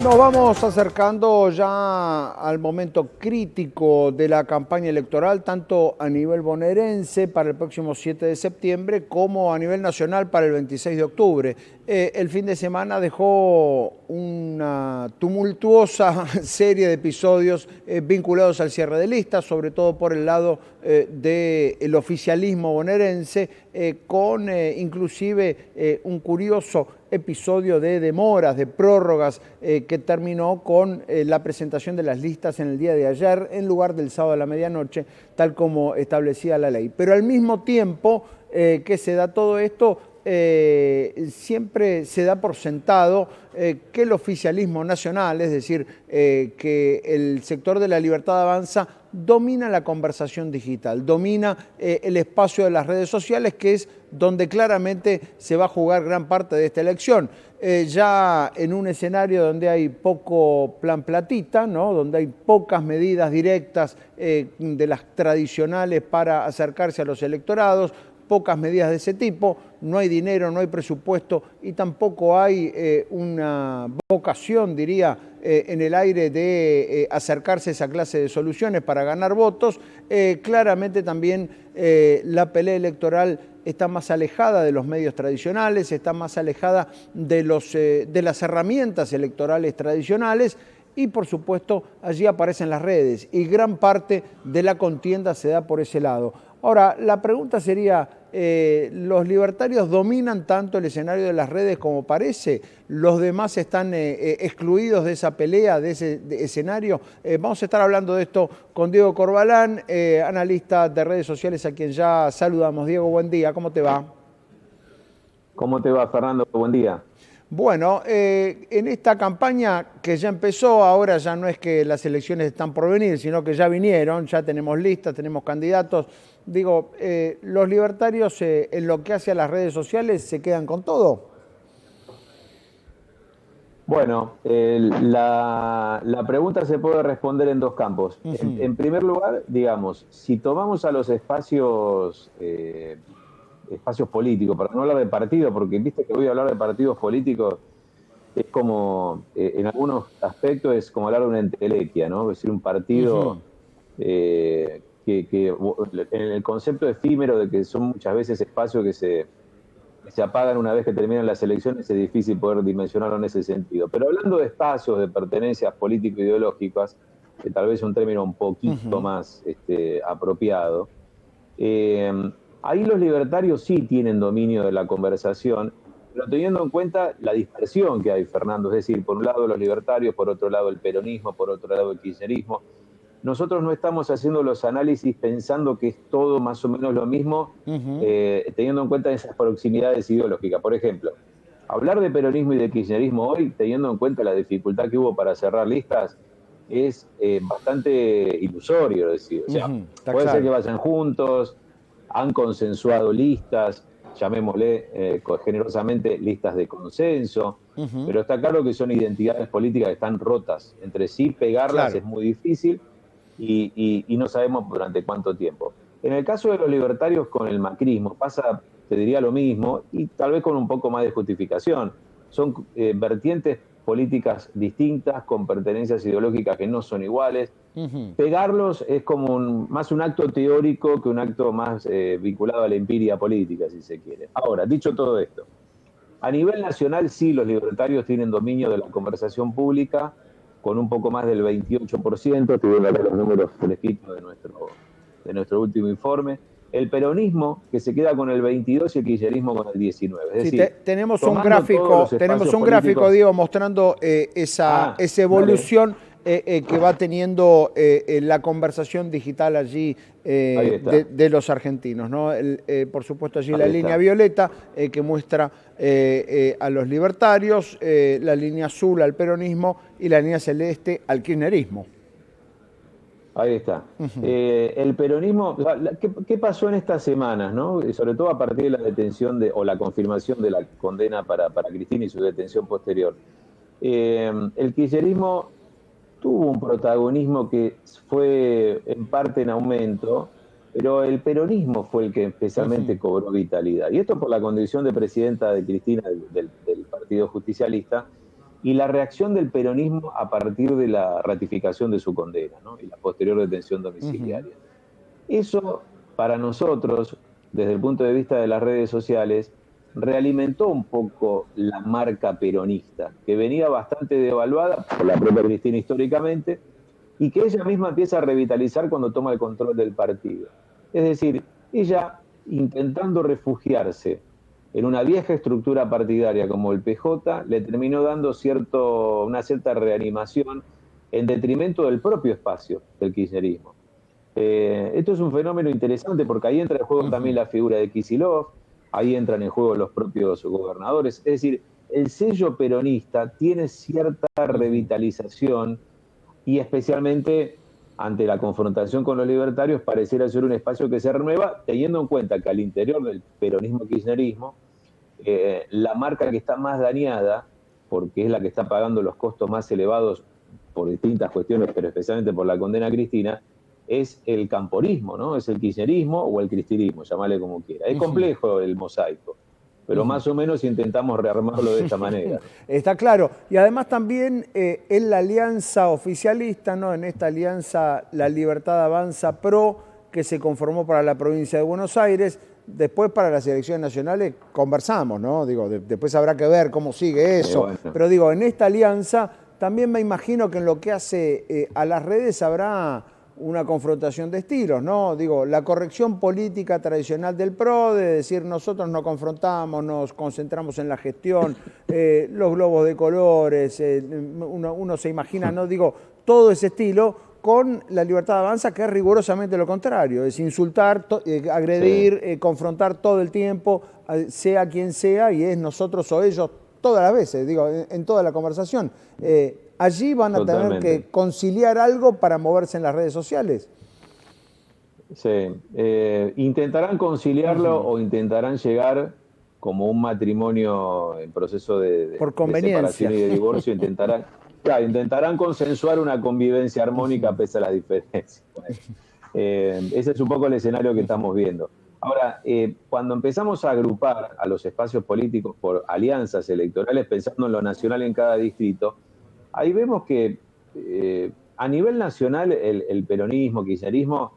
Nos vamos acercando ya al momento crítico de la campaña electoral, tanto a nivel bonaerense para el próximo 7 de septiembre como a nivel nacional para el 26 de octubre. El fin de semana dejó una tumultuosa serie de episodios vinculados al cierre de listas, sobre todo por el lado del oficialismo bonaerense, con inclusive un curioso episodio de demoras, de prórrogas, que terminó con la presentación de las listas en el día de ayer en lugar del sábado a la medianoche, tal como establecía la ley. Pero al mismo tiempo que se da todo esto, siempre se da por sentado que el oficialismo nacional, es decir, que el sector de la Libertad Avanza domina la conversación digital, domina el espacio de las redes sociales, que es donde claramente se va a jugar gran parte de esta elección. Ya en un escenario donde hay poco plan platita, ¿no? Donde hay pocas medidas directas de las tradicionales para acercarse a los electorados, pocas medidas de ese tipo, no hay dinero, no hay presupuesto y tampoco hay una vocación, diría, en el aire de acercarse a esa clase de soluciones para ganar votos. Claramente también la pelea electoral está más alejada de los medios tradicionales, está más alejada de las herramientas electorales tradicionales. Y por supuesto allí aparecen las redes y gran parte de la contienda se da por ese lado. Ahora, la pregunta sería, ¿los libertarios dominan tanto el escenario de las redes como parece? ¿Los demás están excluidos de esa pelea, de ese escenario? Vamos a estar hablando de esto con Diego Corbalán, analista de redes sociales, a quien ya saludamos. Diego, buen día, ¿cómo te va? ¿Cómo te va, Fernando? Buen día. Bueno, en esta campaña que ya empezó, ahora ya no es que las elecciones están por venir, sino que ya vinieron, ya tenemos listas, tenemos candidatos. Digo, ¿los libertarios en lo que hace a las redes sociales se quedan con todo? Bueno, la pregunta se puede responder en dos campos. En primer lugar, digamos, si tomamos a los espacios políticos, para no hablar de partidos, porque viste que voy a hablar de partidos políticos, es como, en algunos aspectos es como hablar de una entelequia, ¿no? Es decir, un partido en el concepto efímero de que son muchas veces espacios que se apagan una vez que terminan las elecciones, es difícil poder dimensionarlo en ese sentido. Pero hablando de espacios, de pertenencias político-ideológicas, que tal vez es un término un poquito más apropiado, eh, ahí los libertarios sí tienen dominio de la conversación, pero teniendo en cuenta la dispersión que hay, Fernando, es decir, por un lado los libertarios, por otro lado el peronismo, por otro lado el kirchnerismo. Nosotros no estamos haciendo los análisis pensando que es todo más o menos lo mismo, teniendo en cuenta esas proximidades ideológicas. Por ejemplo, hablar de peronismo y de kirchnerismo hoy, teniendo en cuenta la dificultad que hubo para cerrar listas, es bastante ilusorio, es decir, o sea, Está puede ser que claro. vayan juntos, han consensuado listas, llamémosle generosamente listas de consenso, pero está claro que son identidades políticas que están rotas. Entre sí, pegarlas Claro. es muy difícil y no sabemos durante cuánto tiempo. En el caso de los libertarios con el macrismo pasa, te diría lo mismo, y tal vez con un poco más de justificación. Son vertientes políticas distintas, con pertenencias ideológicas que no son iguales. Pegarlos es como más un acto teórico que un acto más vinculado a la empiria política, si se quiere. Ahora, dicho todo esto, a nivel nacional sí los libertarios tienen dominio de la conversación pública con un poco más del 28%, estoy viendo acá los números fresquitos de nuestro último informe. El peronismo que se queda con el 22 y el kirchnerismo con el 19. Es Sí, decir, tomando todos los tenemos espacios un gráfico, políticos. Diego, mostrando Ah, esa dale, evolución que va teniendo la conversación digital allí ahí está, de los argentinos, ¿no? Por supuesto allí la ahí línea está. violeta que muestra a los libertarios, la línea azul al peronismo y la línea celeste al kirchnerismo. Ahí está. El peronismo, ¿qué pasó en estas semanas, no? Sobre todo a partir de la detención o la confirmación de la condena para Cristina y su detención posterior. El kirchnerismo tuvo un protagonismo que fue en parte en aumento, pero el peronismo fue el que especialmente cobró vitalidad. Y esto por la condición de presidenta de Cristina del Partido Justicialista, y la reacción del peronismo a partir de la ratificación de su condena, ¿no? Y la posterior detención domiciliaria. Eso, para nosotros, desde el punto de vista de las redes sociales, realimentó un poco la marca peronista, que venía bastante devaluada por la propia Cristina históricamente, y que ella misma empieza a revitalizar cuando toma el control del partido. Es decir, ella intentando refugiarse en una vieja estructura partidaria como el PJ, le terminó dando una cierta reanimación en detrimento del propio espacio del kirchnerismo. Esto es un fenómeno interesante porque ahí entra en juego también la figura de Kicillof, ahí entran en juego los propios gobernadores. Es decir, el sello peronista tiene cierta revitalización y especialmente ante la confrontación con los libertarios pareciera ser un espacio que se renueva, teniendo en cuenta que al interior del peronismo-kirchnerismo, la marca que está más dañada, porque es la que está pagando los costos más elevados por distintas cuestiones, pero especialmente por la condena a Cristina, es el camporismo, ¿no? Es el kirchnerismo o el cristinismo, llamale como quiera. Es complejo el mosaico, pero más o menos intentamos rearmarlo de esta manera, ¿no? Está claro. Y además también en la alianza oficialista, ¿no? En esta alianza La Libertad Avanza Pro, que se conformó para la provincia de Buenos Aires, después para las elecciones nacionales conversamos, ¿no? Digo, después habrá que ver cómo sigue eso. Bueno. Pero digo, en esta alianza también me imagino que en lo que hace a las redes habrá una confrontación de estilos, ¿no? Digo, la corrección política tradicional del PRO, de decir nosotros no confrontamos, nos concentramos en la gestión, los globos de colores, uno se imagina, ¿no? Digo, todo ese estilo, con La Libertad Avanza, que es rigurosamente lo contrario, es insultar, agredir, confrontar todo el tiempo, sea quien sea, y es nosotros o ellos todas las veces, digo, en toda la conversación. Allí van a tener que conciliar algo para moverse en las redes sociales. Sí, intentarán conciliarlo o intentarán llegar como un matrimonio en proceso de separación y de divorcio, intentarán consensuar una convivencia armónica pese a las diferencias. Ese es un poco el escenario que estamos viendo. Ahora, cuando empezamos a agrupar a los espacios políticos por alianzas electorales, pensando en lo nacional en cada distrito, ahí vemos que a nivel nacional el peronismo, kirchnerismo,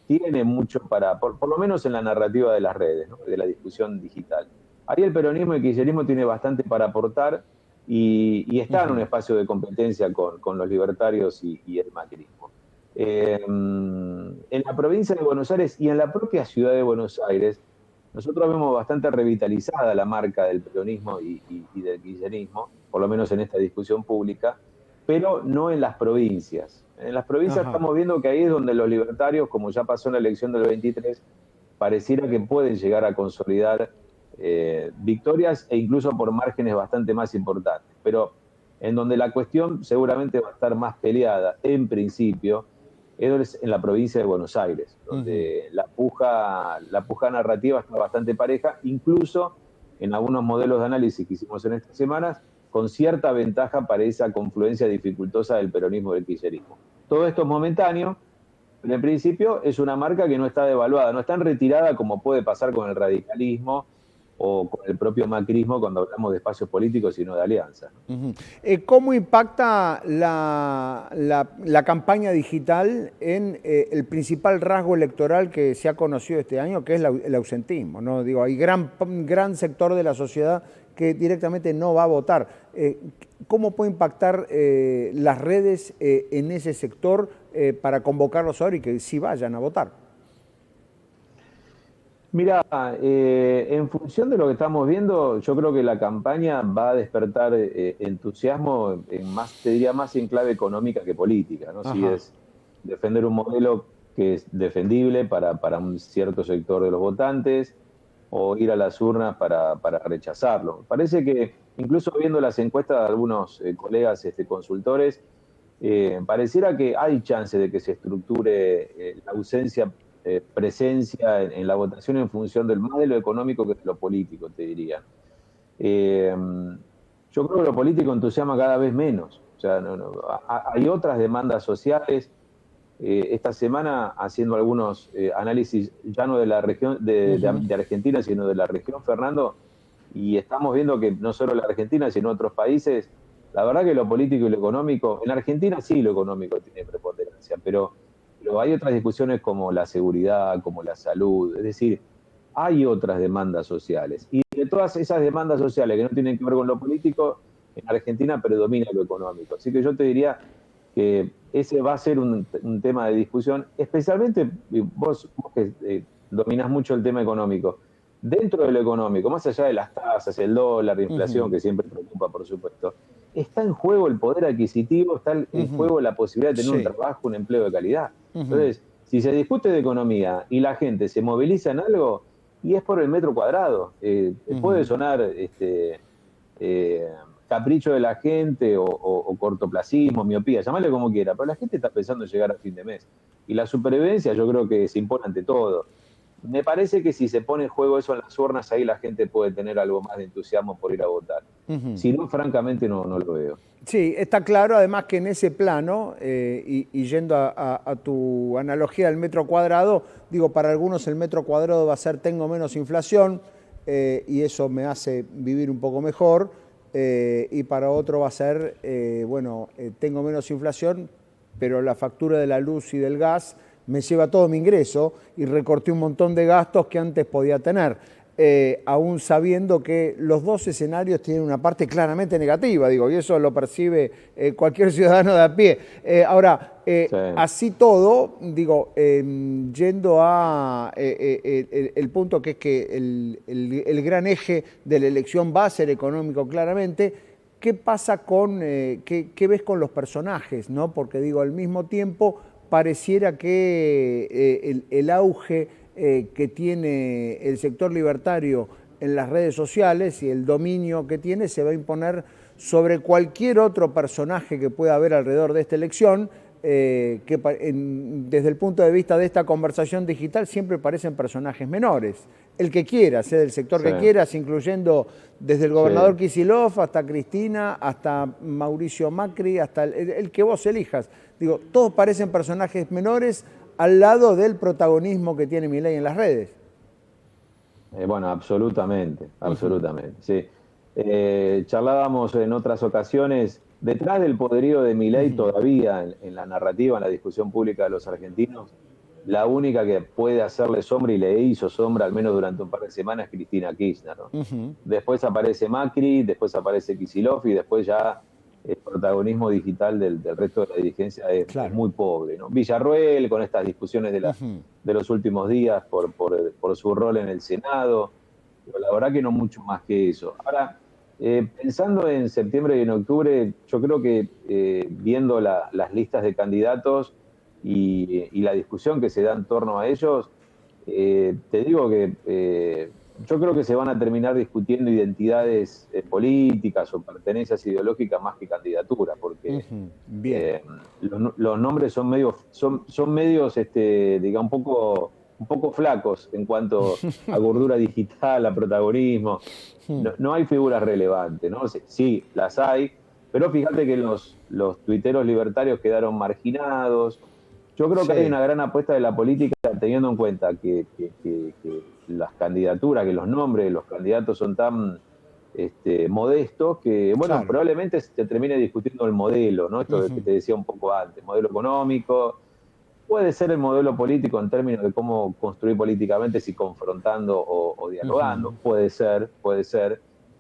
tiene mucho por lo menos en la narrativa de las redes, ¿no? De la discusión digital. Ahí el peronismo y el kirchnerismo tiene bastante para aportar y está en un espacio de competencia con los libertarios y el macrismo. En la provincia de Buenos Aires y en la propia ciudad de Buenos Aires, nosotros vemos bastante revitalizada la marca del peronismo y del kirchnerismo, por lo menos en esta discusión pública, pero no en las provincias. En las provincias estamos viendo que ahí es donde los libertarios, como ya pasó en la elección del 23, pareciera que pueden llegar a consolidar victorias e incluso por márgenes bastante más importantes. Pero en donde la cuestión seguramente va a estar más peleada, en principio, es en la provincia de Buenos Aires, donde la puja narrativa está bastante pareja, incluso en algunos modelos de análisis que hicimos en estas semanas, con cierta ventaja para esa confluencia dificultosa del peronismo y del kirchnerismo. Todo esto es momentáneo, pero en principio es una marca que no está devaluada, no está en retirada como puede pasar con el radicalismo o con el propio macrismo cuando hablamos de espacios políticos y no de alianzas. ¿Cómo impacta la campaña digital en el principal rasgo electoral que se ha conocido este año, que es el ausentismo, ¿no? Digo, hay gran sector de la sociedad que directamente no va a votar. ¿Cómo puede impactar las redes en ese sector para convocarlos ahora y que sí vayan a votar? Mira, en función de lo que estamos viendo, yo creo que la campaña va a despertar entusiasmo te diría más en clave económica que política, ¿no? Si es defender un modelo que es defendible para un cierto sector de los votantes o ir a las urnas para rechazarlo. Parece que, incluso viendo las encuestas de algunos colegas consultores, pareciera que hay chance de que se estructure la presencia en la votación en función del más de lo económico que de lo político, te diría. Yo creo que lo político entusiasma cada vez menos. O sea, hay otras demandas sociales. Esta semana, haciendo algunos análisis ya no de la región de Argentina, sino de la región, Fernando, y estamos viendo que no solo la Argentina, sino otros países La verdad que lo político y lo económico, en Argentina sí lo económico tiene preponderancia, pero hay otras discusiones como la seguridad, como la salud, es decir, hay otras demandas sociales. Y de todas esas demandas sociales que no tienen que ver con lo político, en Argentina predomina lo económico. Así que yo te diría que ese va a ser un tema de discusión, especialmente vos que dominás mucho el tema económico. Dentro de lo económico, más allá de las tasas, el dólar, la inflación, Ujú, que siempre preocupa, por supuesto, está en juego el poder adquisitivo, está en ujú. juego la posibilidad de tener un Sí. trabajo, un empleo de calidad. Ujú, Entonces, si se discute de economía y la gente se moviliza en algo, y es por el metro cuadrado. Puede ujú. sonar eh, capricho de la gente o cortoplacismo, miopía, llamarle como quiera, pero la gente está pensando en llegar a fin de mes. Y la supervivencia yo creo que se impone ante todo. Me parece que si se pone en juego eso en las urnas, ahí la gente puede tener algo más de entusiasmo por ir a votar. Ujú. Si no, francamente no lo veo. Sí, está claro además que en ese plano, y yendo a tu analogía del metro cuadrado, digo, para algunos el metro cuadrado va a ser tengo menos inflación y eso me hace vivir un poco mejor, y para otro va a ser, bueno, tengo menos inflación, pero la factura de la luz y del gas me lleva todo mi ingreso y recorté un montón de gastos que antes podía tener. Aún sabiendo que los dos escenarios tienen una parte claramente negativa, digo, y eso lo percibe cualquier ciudadano de a pie. Ahora, Sí, así todo, digo, yendo a el punto que es que el gran eje de la elección va a ser económico claramente. ¿Qué pasa con, qué ves con los personajes, ¿no? Porque digo, al mismo tiempo pareciera que el auge que tiene el sector libertario en las redes sociales y el dominio que tiene se va a imponer sobre cualquier otro personaje que pueda haber alrededor de esta elección, desde el punto de vista de esta conversación digital siempre parecen personajes menores. El que quiera, sea del sector sí, que quieras, incluyendo desde el sí. gobernador Kicillof hasta Cristina, hasta Mauricio Macri, hasta el que vos elijas. Digo, todos parecen personajes menores al lado del protagonismo que tiene Milei en las redes. Bueno, absolutamente, Ujú, absolutamente, sí. Charlábamos en otras ocasiones, detrás del poderío de Milei ujú. todavía en la narrativa, en la discusión pública de los argentinos, la única que puede hacerle sombra y le hizo sombra al menos durante un par de semanas es Cristina Kirchner, ¿no? Ujú. Después aparece Macri, después aparece Kicillof y después ya el protagonismo digital del resto de la dirigencia es Claro. muy pobre, ¿no? Villarroel, con estas discusiones Ujú. de los últimos días por su rol en el Senado, pero la verdad que no mucho más que eso. Ahora, pensando en septiembre y en octubre, yo creo que viendo las listas de candidatos y la discusión que se da en torno a ellos, te digo que yo creo que se van a terminar discutiendo identidades políticas o pertenencias ideológicas más que candidaturas, porque Ujú. Bien. eh, los nombres son medios, digamos, un poco flacos en cuanto a gordura digital, a protagonismo. No hay figuras relevantes, ¿no? Sí, las hay, pero fíjate que los tuiteros libertarios quedaron marginados. Yo creo que hay Sí, una gran apuesta de la política teniendo en cuenta que las candidaturas, que los nombres de los candidatos son tan modestos que, bueno, claro. probablemente se termine discutiendo el modelo, ¿no? Esto de que Ujú. te decía un poco antes, modelo económico, puede ser el modelo político en términos de cómo construir políticamente, si confrontando o dialogando, Ujú. puede ser,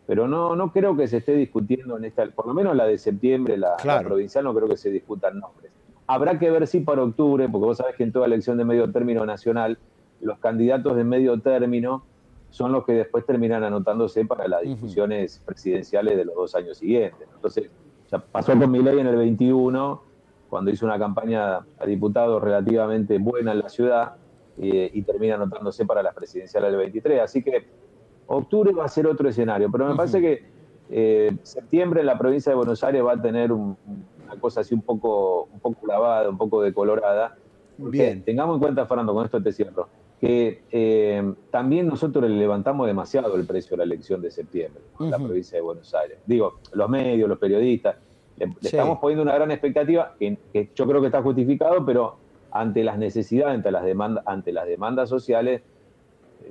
pero no creo que se esté discutiendo en esta, por lo menos la de septiembre, la Claro. provincial, no creo que se discutan nombres. Habrá que ver si para octubre, porque vos sabés que en toda elección de medio término nacional, los candidatos de medio término son los que después terminan anotándose para las Ujú. discusiones presidenciales de los 2 años siguientes. Entonces, ya pasó con Milei en el 21, cuando hizo una campaña a diputados relativamente buena en la ciudad y termina anotándose para las presidenciales del 23. Así que octubre va a ser otro escenario, pero me parece Ujú. que septiembre en la provincia de Buenos Aires va a tener una cosa así un poco lavada, un poco decolorada, porque Bien. tengamos en cuenta, Fernando, con esto te cierro, que también nosotros le levantamos demasiado el precio a la elección de septiembre, ¿no? En la Ujú. provincia de Buenos Aires. Digo, los medios, los periodistas, le estamos Sí. poniendo una gran expectativa que yo creo que está justificado, pero ante las necesidades, ante las demandas sociales,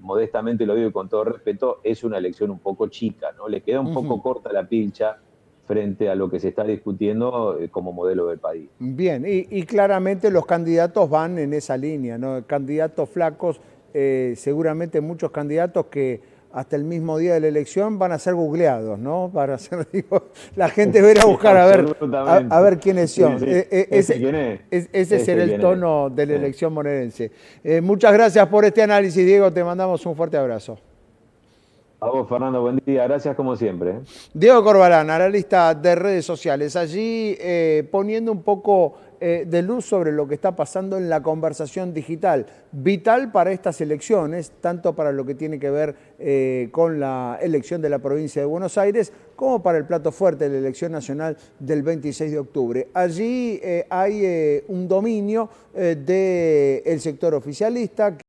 modestamente lo digo y con todo respeto, es una elección un poco chica, ¿no? Le queda un Ujú. poco corta la pilcha frente a lo que se está discutiendo como modelo del país. Bien, y claramente los candidatos van en esa línea, ¿no? Candidatos flacos, seguramente muchos candidatos que hasta el mismo día de la elección van a ser googleados, ¿no? Para hacer, digo, la gente va a ir a buscar a ver quiénes son. Sí, sí. ¿Ese quién es? Ese será el tono de la Sí. elección bonaerense. Muchas gracias por este análisis, Diego, te mandamos un fuerte abrazo. A vos, Fernando, buen día. Gracias como siempre. Diego Corbalán, analista de redes sociales, allí poniendo un poco de luz sobre lo que está pasando en la conversación digital, vital para estas elecciones, tanto para lo que tiene que ver con la elección de la provincia de Buenos Aires, como para el plato fuerte de la elección nacional del 26 de octubre. Allí hay un dominio del sector oficialista.